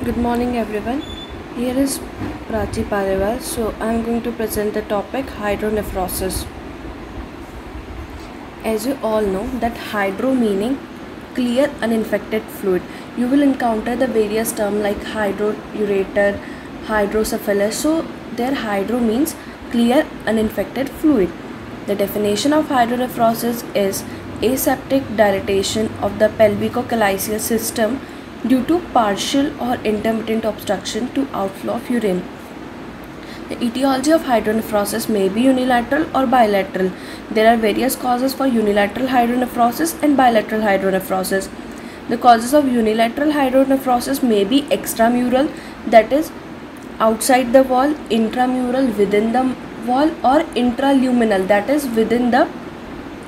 Good morning everyone. Here is Prachi Parivar. So I am going to present the topic hydronephrosis. As you all know that hydro meaning clear uninfected fluid. You will encounter the various terms like hydroureter, hydrocephalus. So their hydro means clear uninfected fluid. The definition of hydronephrosis is aseptic dilatation of the pelvico-calyceal system due to partial or intermittent obstruction to outflow of urine. The etiology of hydronephrosis may be unilateral or bilateral. There are various causes for unilateral hydronephrosis and bilateral hydronephrosis. The causes of unilateral hydronephrosis may be extramural, that is outside the wall, intramural within the wall, or intraluminal, that is within the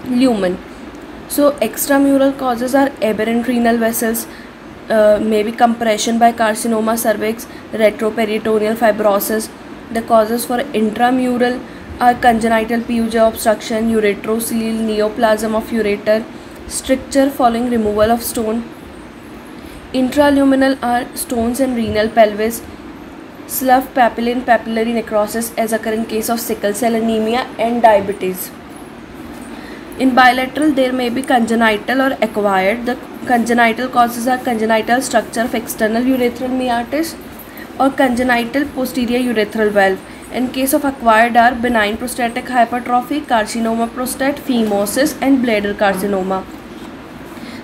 lumen. So extramural causes are aberrant renal vessels, maybe compression by carcinoma cervix, retroperitoneal fibrosis. The causes for intramural are congenital PUJ obstruction, ureterocele, neoplasm of ureter, stricture following removal of stone. Intraluminal are stones in renal pelvis, slough papillary necrosis as occur in case of sickle cell anemia and diabetes. In bilateral, there may be congenital or acquired. The congenital causes are congenital structure of external urethral meatus or congenital posterior urethral valve. In case of acquired are benign prostatic hypertrophy, carcinoma prostate, phimosis and bladder carcinoma.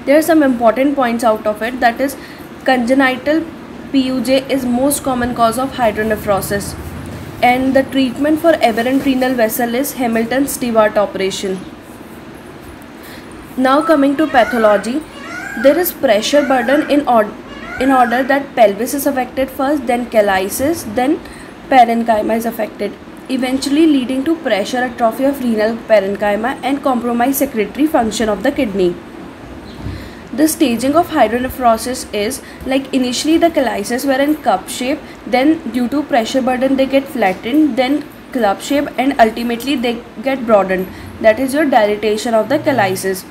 There are some important points out of it, that is congenital PUJ is most common cause of hydronephrosis, and the treatment for aberrant renal vessel is Hamilton-Stewart operation. Now coming to pathology, there is pressure burden in order that pelvis is affected first, then calyces, then parenchyma is affected, eventually leading to pressure atrophy of renal parenchyma and compromised secretory function of the kidney. The staging of hydronephrosis is like initially the calyces were in cup shape, then due to pressure burden they get flattened, then club shape, and ultimately they get broadened, that is your dilatation of the calyces.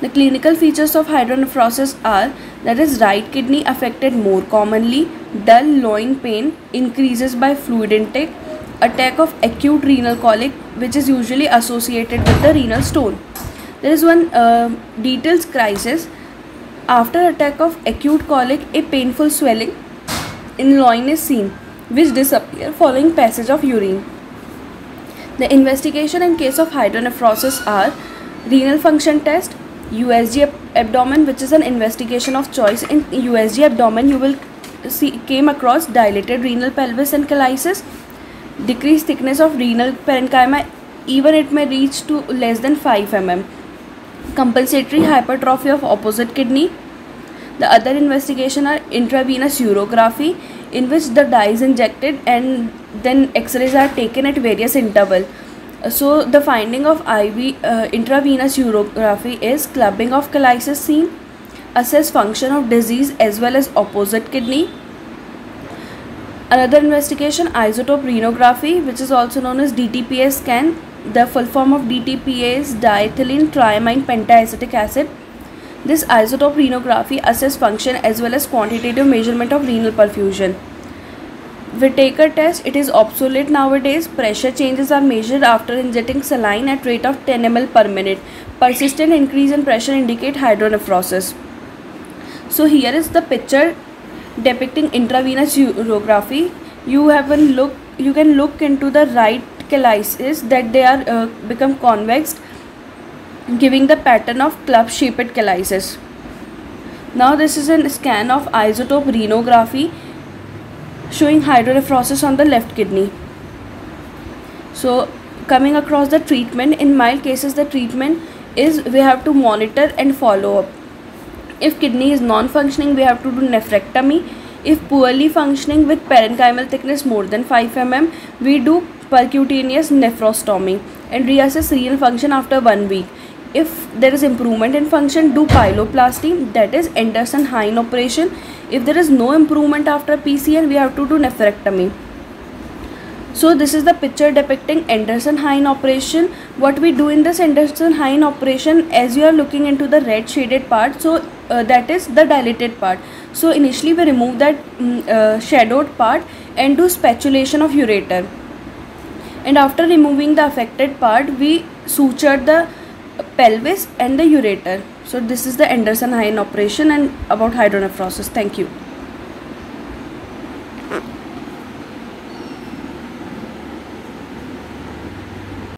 The clinical features of hydronephrosis are, that is right kidney affected more commonly, dull loin pain, increases by fluid intake, attack of acute renal colic which is usually associated with the renal stone. There is one details crisis. After attack of acute colic, a painful swelling in loin is seen which disappear following passage of urine. The investigation in case of hydronephrosis are renal function test, USG abdomen, which is an investigation of choice. In USG abdomen you will came across dilated renal pelvis and calyces, decreased thickness of renal parenchyma, even it may reach to less than 5 mm, compensatory hypertrophy of opposite kidney. The other investigation are intravenous urography, in which the dye is injected and then x-rays are taken at various interval. So the finding of intravenous urography is clubbing of calyces seen, assess function of disease as well as opposite kidney. Another investigation, isotope renography, which is also known as DTPA scan. The full form of DTPA is diethylene triamine pentacetic acid. This isotope renography assess function as well as quantitative measurement of renal perfusion. Whittaker test, it is obsolete nowadays. Pressure changes are measured after injecting saline at rate of 10 ml per minute. Persistent increase in pressure indicate hydronephrosis. So here is the picture depicting intravenous urography. You can look into the right calyces that they are become convex, giving the pattern of club shaped calyces. Now this is a scan of isotope renography showing hydronephrosis on the left kidney. So coming across the treatment, in mild cases the treatment is we have to monitor and follow up. If kidney is non-functioning, we have to do nephrectomy. If poorly functioning with parenchymal thickness more than 5 mm, we do percutaneous nephrostomy and reassess renal function after 1 week. If there is improvement in function, do pyeloplasty, that is Anderson-Hine operation. If there is no improvement after PCN, we have to do nephrectomy. So this is the picture depicting Anderson-Hine operation. What we do in this Anderson-Hine operation, as you are looking into the red shaded part, so that is the dilated part. So initially we remove that shadowed part and do spatulation of ureter. And after removing the affected part, we suture the pelvis and the ureter. So this is the Anderson-Hine operation and about hydronephrosis. Thank you.